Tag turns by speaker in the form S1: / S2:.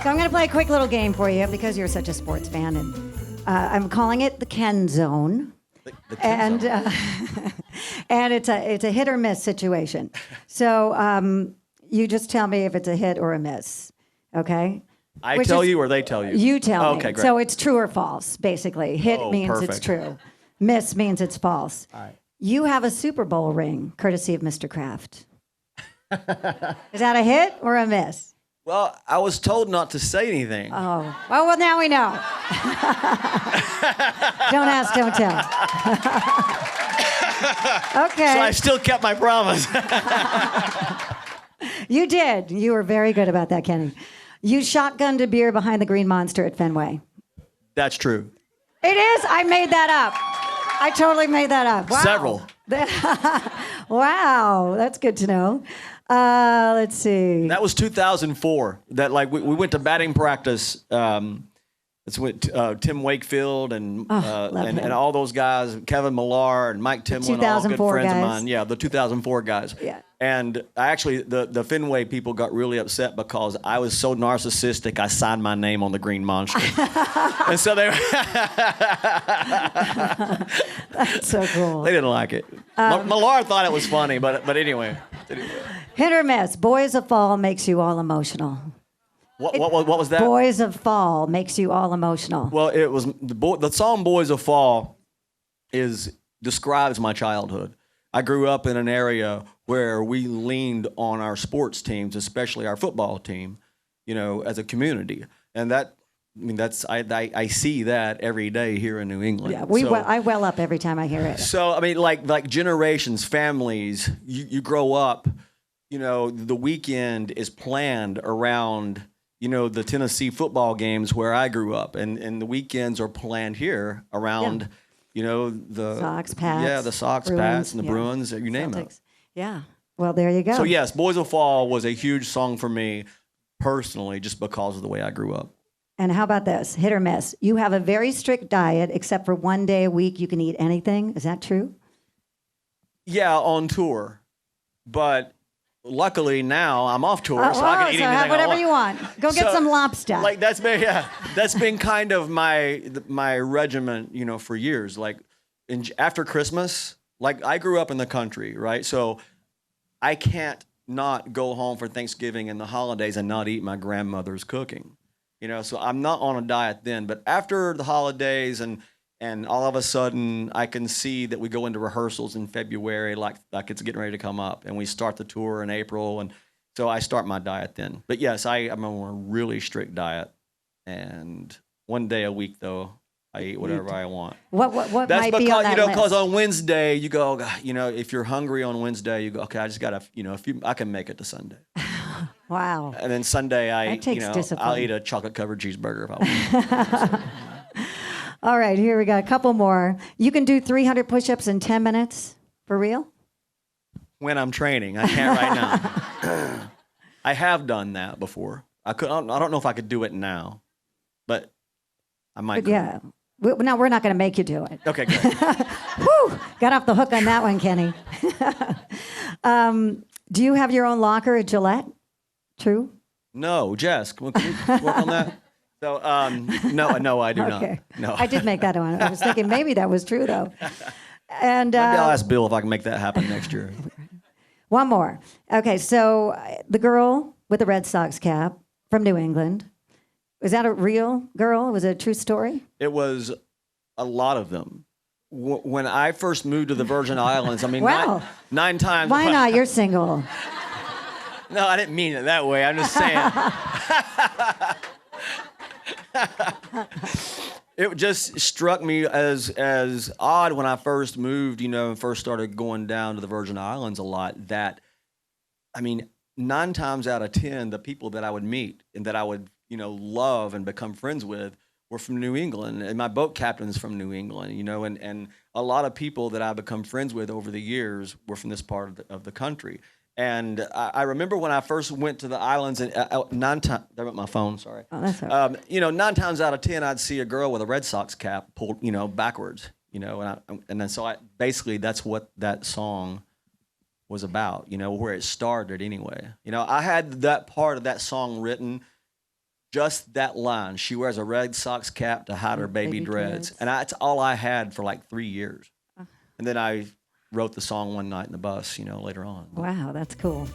S1: So I'm going to play a quick little game for you because you're such a sports fan, and I'm calling it the Ken Zone.
S2: The Ken Zone.
S1: And it's a hit or miss situation. So you just tell me if it's a hit or a miss, okay?
S2: I tell you or they tell you?
S1: You tell me.
S2: Okay, great.
S1: So it's true or false, basically. Hit means it's
S2: perfect.
S1: true. Miss means it's false.
S2: All right.
S1: You have a Super Bowl ring, courtesy of Mr. Kraft. Is that a hit or a miss?
S2: Well, I was told not to say anything.
S1: Oh, well, now we know. Don't ask, don't tell. Okay.
S2: So I still kept my promise.
S1: You did. You were very good about that, Kenny. You shotgunned a beer behind the Green Monster at Fenway.
S2: That's true.
S1: It is? I made that up. I totally made that up. Wow.
S2: Several.
S1: Wow, that's good to know. Let's see.
S2: That was 2004. That we went to batting practice. It's with Tim Wakefield and all those guys, Kevin Millar and Mike Timlin, all good friends
S1: guys.
S2: of mine. Yeah, the 2004 guys.
S1: Yeah.
S2: And the Fenway people got really upset because I was so narcissistic. I signed my name on the Green Monster, and so they
S1: That's so cool.
S2: they didn't like it. Millar thought it was funny, but anyway.
S1: Hit or miss. Boys of Fall makes you all emotional.
S2: What was that?
S1: Boys of Fall makes you all emotional.
S2: Well, it was the song "Boys of Fall" describes my childhood. I grew up in an area where we leaned on our sports teams, especially our football team, as a community, and I see that every day here in New England.
S1: Yeah, I well up every time I hear it.
S2: So I mean, like generations, families, you grow up. The weekend is planned around the Tennessee football games where I grew up, and the weekends are planned here around. The
S1: Sox, Pats.
S2: Yeah, the Sox,
S1: Bruins,
S2: Pats, and the Bruins, you name
S1: Celtics.
S2: it.
S1: Yeah. Well, there you go.
S2: So, yes, Boys of Fall was a huge song for me personally just because of the way I grew up.
S1: And how about this? Hit or miss. You have a very strict diet, except for one day a week you can eat anything. Is that true?
S2: Yeah, on tour. But luckily now I'm off tour, so I can eat anything
S1: have whatever
S2: I want.
S1: you want. Go get some lobster.
S2: That's been kind of my regiment, for years. After Christmas, I grew up in the country, right? So I can't not go home for Thanksgiving and the holidays and not eat my grandmother's cooking, So I'm not on a diet then. But after the holidays and all of a sudden I can see that we go into rehearsals in February, like it's getting ready to come up, and we start the tour in April, and so I start my diet then. But yes, I'm on a really strict diet, and one day a week though I eat whatever I want.
S1: What
S2: That's
S1: might be on that list?
S2: because on Wednesday you go, if you're hungry on Wednesday, you go, okay, I just got I can make it to Sunday.
S1: Wow.
S2: And then Sunday
S1: That takes discipline.
S2: I'll eat a chocolate covered cheeseburger if I want.
S1: All right, here we got a couple more. You can do 300 push-ups in 10 minutes? For real?
S2: When I'm training. I can't right now. I have done that before. I don't know if I could do it now, but I might.
S1: But yeah. No, we're not going to make you do it.
S2: Okay, good.
S1: Whew, got off the hook on that one, Kenny. Do you have your own locker at Gillette? True?
S2: No, Jess, can we work on that? So, no, I do
S1: Okay.
S2: not. No.
S1: I did make that one. I was thinking maybe that was true, though. And
S2: Maybe I'll ask Bill if I can make that happen next year.
S1: one more. Okay, so the girl with the Red Sox cap from New England, was that a real girl? Was it a true story?
S2: It was a lot of them. When I first moved to the Virgin Islands, I mean,
S1: Well,
S2: nine times.
S1: Why not? You're single.
S2: No, I didn't mean it that way. I'm just saying. It just struck me as odd when I first moved, and first started going down to the Virgin Islands a lot, that, 9 times out of 10, the people that I would meet and that I would, love and become friends with were from New England. And my boat captain's from New England, and a lot of people that I've become friends with over the years were from this part of the country. And I remember when I first went to the islands, and 9 times, there went my phone, sorry.
S1: Oh, that's all right.
S2: 9 times out of 10, I'd see a girl with a Red Sox cap pulled, backwards, and then so basically that's what that song was about, where it started anyway. I had that part of that song written just that line. She wears a Red Sox cap to hide her baby dreads. And that's all I had for like 3 years. And then I wrote the song one night in the bus, later on.
S1: Wow, that's cool.